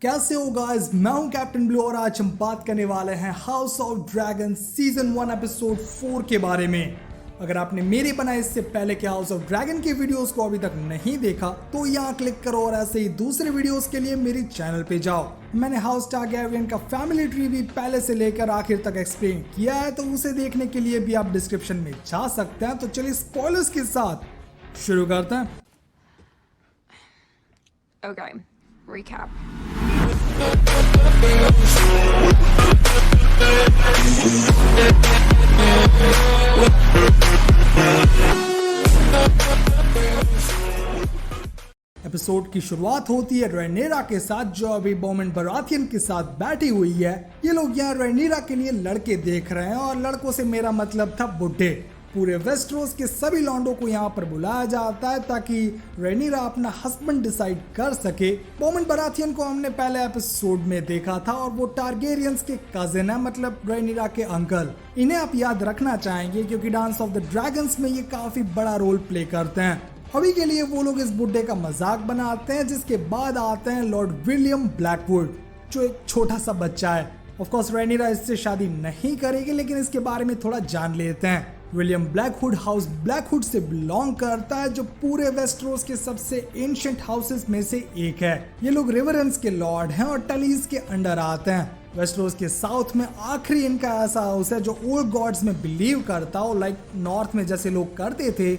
कैसे हो गाइस, मैं हूं कैप्टन ब्लू और आज हम बात करने वाले हैं house of dragon season 1 episode 4 के बारे में। अगर आपने मेरे बनाए इससे पहले के हाउस ऑफ ड्रैगन के वीडियोस को अभी तक नहीं देखा तो यहाँ क्लिक करो और ऐसे ही दूसरे वीडियोस के लिए मेरी चैनल पे जाओ। मैंने हाउस टारगैरियन का फैमिली ट्री भी पहले से लेकर आखिर तक एक्सप्लेन किया है, तो उसे देखने के लिए भी आप डिस्क्रिप्शन में जा सकते हैं। तो चलिए स्पॉयलर्स के साथ शुरू करते हैं। Okay, recap. एपिसोड की शुरुआत होती है रेनेरा के साथ, जो अभी बॉमन बराथियन के साथ बैठी हुई है। ये लोग यहाँ रेनेरा के लिए लड़के देख रहे हैं और लड़कों से मेरा मतलब था बुड्ढे। पूरे वेस्टरोस के सभी लॉन्डो को यहाँ पर बुलाया जाता है ताकि रेनेरा अपना हस्बैंड डिसाइड कर सके। बॉमन बराथियन को हमने पहले एपिसोड में देखा था और वो टारगेरियंस के कजिन है, मतलब रेनेरा के अंकल। इन्हें आप याद रखना चाहेंगे क्योंकि डांस ऑफ द ड्रैगन्स में ये काफी बड़ा रोल प्ले करते हैं। अभी के लिए वो लोग इस बुड्ढे का मजाक बनाते हैं, जिसके बाद आते हैं लॉर्ड विलियम ब्लैकवुड, जो एक छोटा सा बच्चा है। ऑफ कोर्स रेनेरा इससे शादी नहीं करेगी, लेकिन इसके बारे में थोड़ा जान लेते हैं। विलियम ब्लैकवुड हाउस ब्लैकवुड से बिलोंग करता है, जो पूरे वेस्टरोस के सबसे एंशिएंट हाउसेस में से एक है। ये लोग रिवरेंस के लॉर्ड हैं और टलीज के अंडर आते हैं। वेस्टरोस के साउथ में आखिरी इनका ऐसा हाउस है जो ओल्ड गॉड्स में बिलीव करता हो, लाइक नॉर्थ में जैसे लोग करते थे।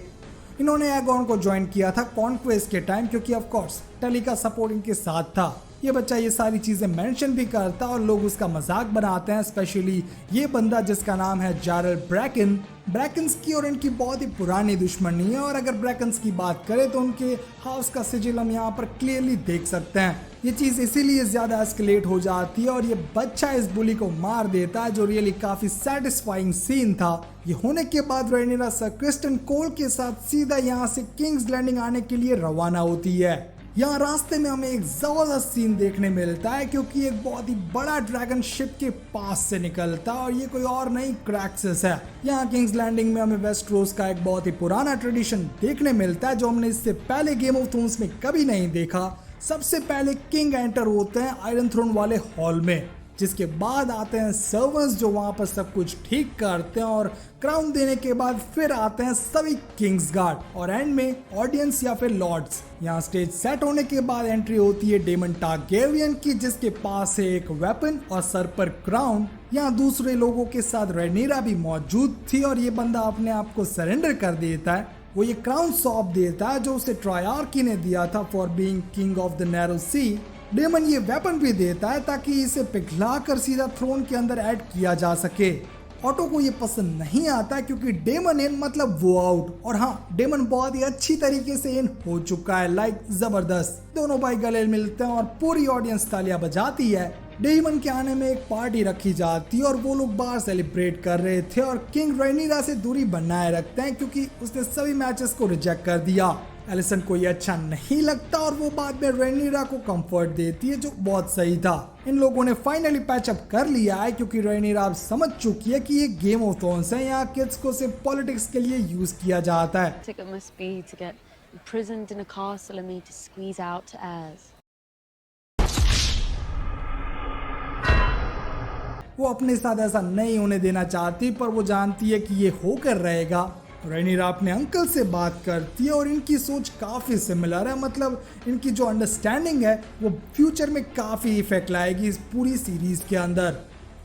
इन्होंने एगॉन को ज्वाइन किया था कॉन्क्वेस्ट के टाइम, क्योंकि ऑफ कोर्स टली का सपोर्ट इनके साथ था। ये बच्चा ये सारी चीजें मेंशन भी करता और लोग उसका मजाक बनाते हैं, स्पेशली ये बंदा जिसका नाम है जारल ब्रैकन। ब्रैकन्स की और इनकी बहुत ही पुरानी दुश्मनी है, और अगर ब्रैकन्स की बात करें तो उनके हाउस का सिजिल हम यहाँ पर क्लियरली देख सकते हैं। ये चीज इसीलिए ज्यादा एस्केलेट हो जाती है और ये बच्चा इस बुली को मार देता है, जो रियली काफी सेटिस्फाइंग सीन था। ये होने के बाद रेनेरा सर क्रिस्टन कोल के साथ सीधा यहाँ से किंग्स लैंडिंग आने के लिए रवाना होती है। यहाँ रास्ते में हमें एक जबरदस्त सीन देखने मिलता है, क्योंकि एक बहुत ही बड़ा ड्रैगन शिप के पास से निकलता है और ये कोई और नहीं क्रैक्सिस है। यहाँ किंग्स लैंडिंग में हमें वेस्टरोस का एक बहुत ही पुराना ट्रेडिशन देखने मिलता है, जो हमने इससे पहले गेम ऑफ थ्रोन्स में कभी नहीं देखा। सबसे पहले किंग एंटर होते हैं आयरन थ्रोन वाले हॉल में, जिसके बाद आते हैं सर्वेंट्स जो वहां पर सब कुछ ठीक करते हैं, और क्राउन देने के बाद फिर आते हैं सभी किंग्स गार्ड और एंड में ऑडियंस या फिर लॉर्ड्स। यहाँ स्टेज सेट होने के बाद एंट्री होती है डेमन टारगेरियन की, जिसके पास है एक वेपन और सर पर क्राउन। यहाँ दूसरे लोगों के साथ रेनेरा भी मौजूद थी और ये बंदा अपने आप को सरेंडर कर देता है। वो ये क्राउन सौंप देता है जो उसे ट्रायर्की ने दिया था for being king of the narrow sea. Daemon ये वेपन भी देता है ताकि इसे पिघलाकर सीधा थ्रोन के अंदर ऐड किया जा सके। ऑटो को ये पसंद नहीं आता क्योंकि डेमन इन मतलब वो आउट, और हाँ डेमन बहुत ही अच्छी तरीके से इन हो चुका है, लाइक जबरदस्त। दोनों भाई गले मिलते हैं और पूरी ऑडियंस तालियां बजाती है। डेमन के आने में एक पार्टी रखी जाती है और वो लोग बाहर सेलिब्रेट कर रहे थे, और किंग रेनेरा से दूरी बनाए रखते हैं क्योंकि उसने सभी मैचेस को रिजेक्ट कर दिया। एलिसन को ये अच्छा नहीं लगता और वो बाद में रेनेरा को कंफर्ट देती है, जो बहुत सही था। इन लोगों ने फाइनली पैचअप कर लिया है क्योंकि रेनेरा अब समझ चुकी है कि ये गेम ऑफ थ्रोन्स है, यहाँ किड्स को सिर्फ पॉलिटिक्स के लिए यूज किया जाता है। वो अपने साथ ऐसा नहीं होने देना चाहती, पर वो जानती है कि ये होकर रहेगा। रेनेरा अपने अंकल से बात करती है और इनकी सोच काफ़ी सिमिलर है, मतलब इनकी जो अंडरस्टैंडिंग है वो फ्यूचर में काफ़ी इफेक्ट लाएगी इस पूरी सीरीज के अंदर।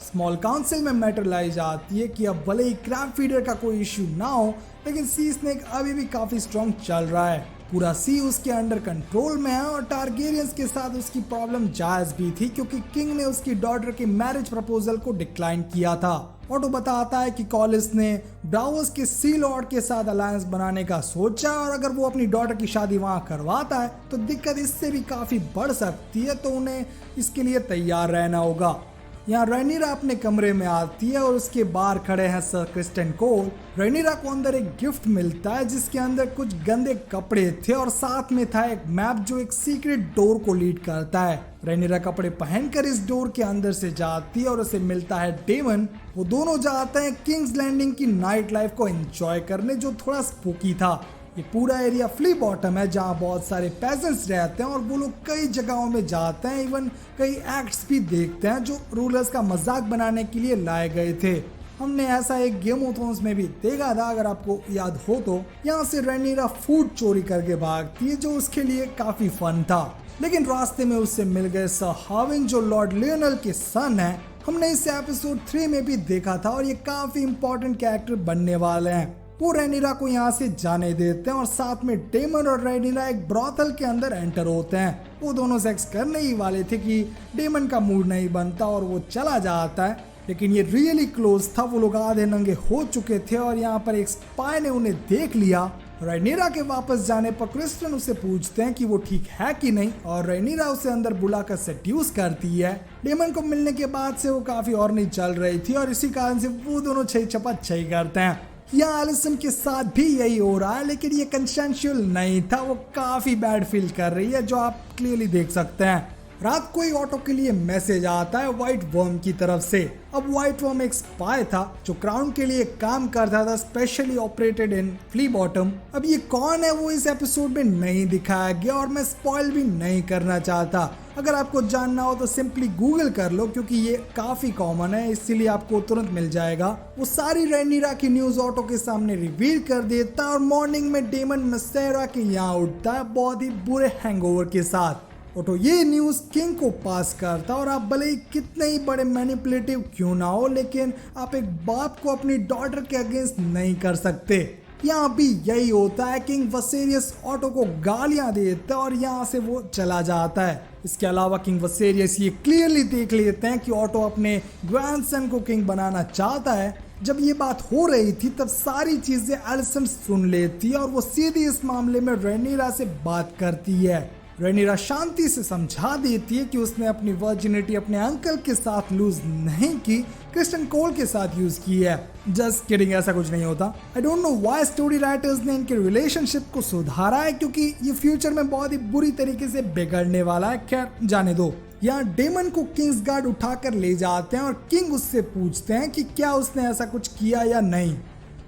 स्मॉल काउंसिल में मैटर लाई जाती है कि अब भले ही क्रैब फीडर का कोई इश्यू ना हो, लेकिन सी स्नेक अभी भी काफ़ी स्ट्रॉन्ग चल रहा है। पूरा सी उसके अंडर कंट्रोल में है और टारगेरियंस के साथ उसकी प्रॉब्लम जायज भी थी, क्योंकि किंग ने उसकी डॉटर के मैरिज प्रपोजल को डिक्लाइन किया था। ऑटो बताता है कि कॉलिस ने ब्राउस के सी लॉर्ड के साथ अलायंस बनाने का सोचा, और अगर वो अपनी डॉटर की शादी वहां करवाता है तो दिक्कत इससे भी काफी बढ़ सकती है, तो उन्हें इसके लिए तैयार रहना होगा। यहाँ रेनेरा अपने कमरे में आती है और उसके बाहर खड़े हैं सर क्रिस्टन कोल। रेनेरा को अंदर एक गिफ्ट मिलता है जिसके अंदर कुछ गंदे कपड़े थे और साथ में था एक मैप जो एक सीक्रेट डोर को लीड करता है। रेनेरा कपड़े पहनकर इस डोर के अंदर से जाती है और उसे मिलता है डेमन। वो दोनों जाते हैं किंग्स लैंडिंग की नाइट लाइफ को एंजॉय करने, जो थोड़ा स्पूकी था। ये पूरा एरिया फ्ली बॉटम है जहाँ बहुत सारे पेजेंट्स रहते हैं और वो लोग कई जगहों में जाते हैं, इवन कई एक्ट्स भी देखते हैं जो रूलर्स का मजाक बनाने के लिए लाए गए थे। हमने ऐसा एक गेम ऑफ थ्रोन्स में भी देखा था, अगर आपको याद हो तो। यहाँ से रैनीरा फूड चोरी करके भागती है जो उसके लिए काफी फन था, लेकिन रास्ते में उससे मिल गए सर हाविन जो लॉर्ड लियोनल के सन है। हमने इसे एपिसोड 3 में भी देखा था और ये काफी इंपॉर्टेंट कैरेक्टर बनने वाले हैं। वो रैनीरा को यहाँ से जाने देते हैं और साथ में डेमन और रैनीरा एक ब्रॉथल के अंदर एंटर होते हैं। वो दोनों सेक्स करने ही वाले थे कि डेमन का मूड नहीं बनता और वो चला जाता है, लेकिन ये रियली क्लोज था। वो लोग आधे नंगे हो चुके थे और यहाँ पर एक स्पाई ने उन्हें देख लिया। रैनीरा के वापस जाने पर क्रिस्टन उसे पूछते हैं कि वो ठीक है कि नहीं, और रैनीरा उसे अंदर बुलाकर सेड्यूस करती है। डेमन को मिलने के बाद से वो काफी और नहीं चल रही थी और इसी कारण से वो दोनों छई छपा छई करते हैं। यहाँ एलिसन के साथ भी यही हो रहा है, लेकिन ये कंसेंशुअल नहीं था। वो काफी बैड फील कर रही है, जो आप क्लियरली देख सकते हैं। रात को ही ऑटो के लिए मैसेज आता है व्हाइट वर्म की तरफ से। अब व्हाइट वर्म एक स्पाई था जो क्राउन के लिए काम करता था, specially operated in flea bottom. अब ये कौन है वो इस एपिसोड में नहीं दिखाया गया और मैं स्पॉइल भी नहीं करना चाहता। अगर आपको जानना हो तो सिंपली गूगल कर लो, क्योंकि ये काफी कॉमन है, इसीलिए आपको तुरंत मिल जाएगा। वो सारी रैनीरा की न्यूज ऑटो के सामने रिवील कर देता है और मॉर्निंग में डेमन मसेरा के यहाँ उठता है बहुत ही बुरे हैंगओवर के साथ। ऑटो ये न्यूज किंग को पास करता और आप भले ही कितने ही बड़े मैनिपुलेटिव क्यों ना हो, लेकिन आप एक बाप को अपनी डॉटर के अगेंस्ट नहीं कर सकते। यहाँ भी यही होता है। किंग वसेरियस ऑटो को गालियां देता है और यहाँ से वो चला जाता है। इसके अलावा किंग वसेरियस ये क्लियरली देख लेते हैं कि ऑटो अपने ग्रैंडसन को किंग बनाना चाहता है। जब ये बात हो रही थी तब सारी चीजें एलिसन सुन लेती है और वो सीधी इस मामले में रैनीरा से बात करती है। रैनीरा शांति से समझा देती है कि उसने अपनी वर्जिनिटी अपने अंकल के साथ लूज नहीं की, क्रिस्टन कोल के साथ यूज की है। जस्ट किडिंग, ऐसा कुछ नहीं होता। I don't know why story writers ने इनके रिलेशनशिप को सुधारा है, क्योंकि ये फ्यूचर में बहुत ही बुरी तरीके से बिगड़ने वाला है। खैर जाने दो। यहाँ डेमन को किंग्स गार्ड उठाकर ले जाते हैं और किंग उससे पूछते हैं कि क्या उसने ऐसा कुछ किया या नहीं।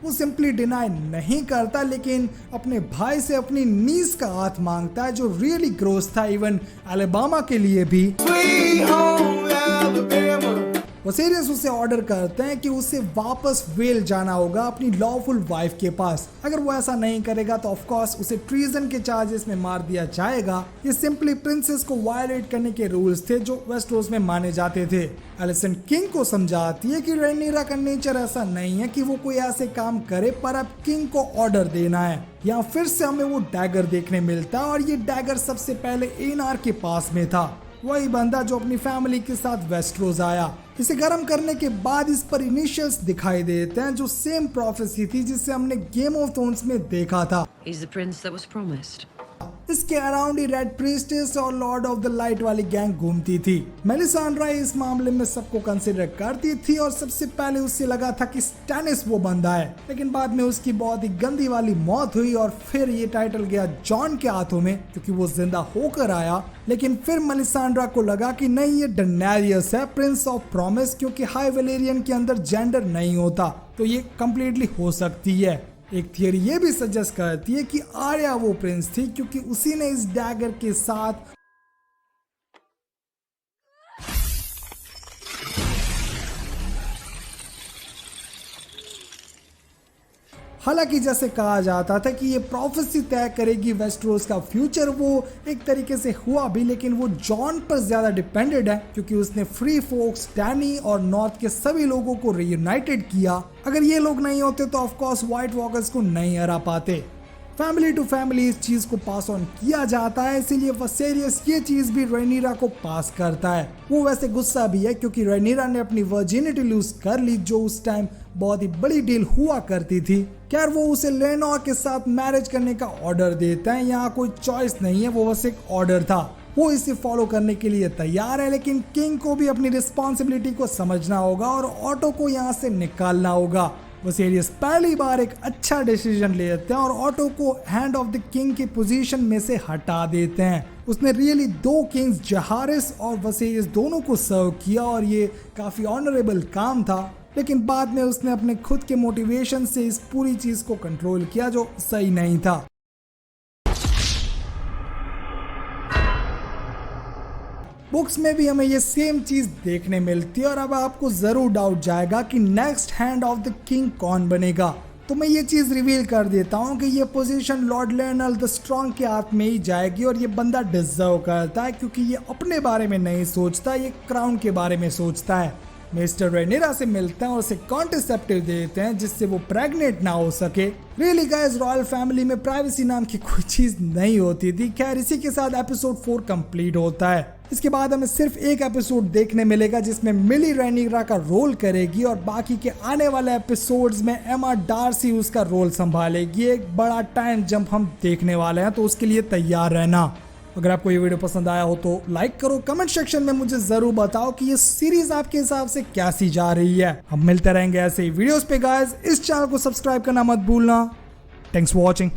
वो सिंपली डिनाई नहीं करता, लेकिन अपने भाई से अपनी नीज का हाथ मांगता है, जो रियली ग्रोस था इवन अलेबामा के लिए भी। वसेरियस उसे ऑर्डर करते हैं कि उसे वापस वेल जाना होगा अपनी लॉफुल वाइफ के पास। अगर वो ऐसा नहीं करेगा तो ऑफ कोर्स उसे ट्रीजन के चार्जेस में मार दिया जाएगा। ये सिंपली प्रिंसेस को वायलेट करने के रूल्स थे जो वेस्टरोस में माने जाते थे। एलिसन किंग को समझाती है कि रैनीरा का नेचर ऐसा नहीं है कि वो कोई ऐसे काम करे, पर अब किंग को ऑर्डर देना है। यहाँ फिर से हमें वो डैगर देखने मिलता है और ये डैगर सबसे पहले एनार के पास में था, वही बंदा जो अपनी फैमिली के साथ वेस्टरोस आया। इसे गर्म करने के बाद इस पर इनिशियल्स दिखाई देते हैं, जो सेम प्रोफेसी थी जिसे हमने गेम ऑफ थ्रोन्स में देखा था। He's the prince that was promised. इसके अराउंड ही रेड प्रीस्टेस और लॉर्ड ऑफ द लाइट वाली गैंग घूमती थी। मेलिसांड्रा इस मामले में सबको कंसिडर करती थी और सबसे पहले उससे लगा था कि स्टैनिस वो बंदा है, लेकिन बाद में उसकी बहुत ही गंदी वाली मौत हुई और फिर ये टाइटल गया जॉन के हाथों में, क्योंकि वो जिंदा होकर आया। लेकिन फिर मेलिसांड्रा को लगा कि नहीं, ये डेनेरियस है, प्रिंस ऑफ प्रॉमिस, क्योंकि हाई वेलेरियन के अंदर जेंडर नहीं होता, तो ये कम्प्लीटली हो सकती है। एक थियरी ये भी सजेस्ट करती है कि आर्या वो प्रिंस थी, क्योंकि उसी ने इस डैगर के साथ हालांकि जैसे कहा जाता था कि ये प्रोफेसी तय करेगी वेस्टरोस का फ्यूचर, वो एक तरीके से हुआ भी, लेकिन वो जॉन पर ज्यादा डिपेंडेड है, क्योंकि उसने फ्री फोक्स, डैनी और नॉर्थ के सभी लोगों को रीयूनाइटेड किया। अगर ये लोग नहीं होते तो ऑफ कोर्स व्हाइट वॉकर्स को नहीं हरा पाते। फैमिली टू फैमिली इस चीज को पास ऑन किया जाता है, इसीलिए वसेरियस ये चीज भी रैनीरा को पास करता है। वो वैसे गुस्सा भी है क्योंकि रैनीरा ने अपनी वर्जिनिटी लूज कर ली, जो उस टाइम बहुत ही बड़ी डील हुआ करती थी। खैर वो उसे लेनोर के साथ मैरिज करने का ऑर्डर देता है। यहाँ कोई चॉइस नहीं है, वो बस एक ऑर्डर था। वो इसे फॉलो करने के लिए तैयार है, लेकिन किंग को भी अपनी रिस्पॉन्सिबिलिटी को समझना होगा और ऑटो को यहाँ से निकालना होगा। वसेरियस पहली बार एक अच्छा डिसीजन लेते हैं और ऑटो को हैंड ऑफ द किंग की पोजीशन में से हटा देते हैं। उसने रियली 2 किंग्स जहारिस और वसेरियस दोनों को सर्व किया और ये काफी ऑनरेबल काम था, लेकिन बाद में उसने अपने खुद के मोटिवेशन से इस पूरी चीज को कंट्रोल किया, जो सही नहीं था। बुक्स में भी हमें ये सेम चीज देखने मिलती है और अब आपको जरूर डाउट जाएगा कि next hand of the king कौन बनेगा। तो मैं ये चीज रिवील कर देता हूँ कि ये position Lord Lionel the strong के हाथ में ही जाएगी और ये बंदा डिजर्व करता है क्योंकि ये अपने बारे में नहीं सोचता, ये क्राउन के बारे में सोचता है। मिस्टर रेनेरा से मिलते हैं और उसे कॉन्ट्रासेप्टिव देते हैं जिससे वो प्रेग्नेंट ना हो सके। रियली गाइस, रॉयल फैमिली में प्राइवेसी नाम की कोई चीज नहीं होती थी। खैर, इसी के साथ एपिसोड 4 कंप्लीट होता है। इसके बाद हमें सिर्फ एक एपिसोड देखने मिलेगा जिसमें मिली रेनेरा का रोल करेगी और बाकी के आने वाले एपिसोड्स में एमा डार्सी उसका रोल संभालेगी। एक बड़ा टाइम जंप हम देखने वाले हैं, तो उसके लिए तैयार रहना। अगर आपको ये वीडियो पसंद आया हो तो लाइक करो, कमेंट सेक्शन में मुझे जरूर बताओ कि ये सीरीज आपके हिसाब से कैसी जा रही है। हम मिलते रहेंगे ऐसे ही वीडियोस पे गाइस। इस चैनल को सब्सक्राइब करना मत भूलना। Thanks for watching.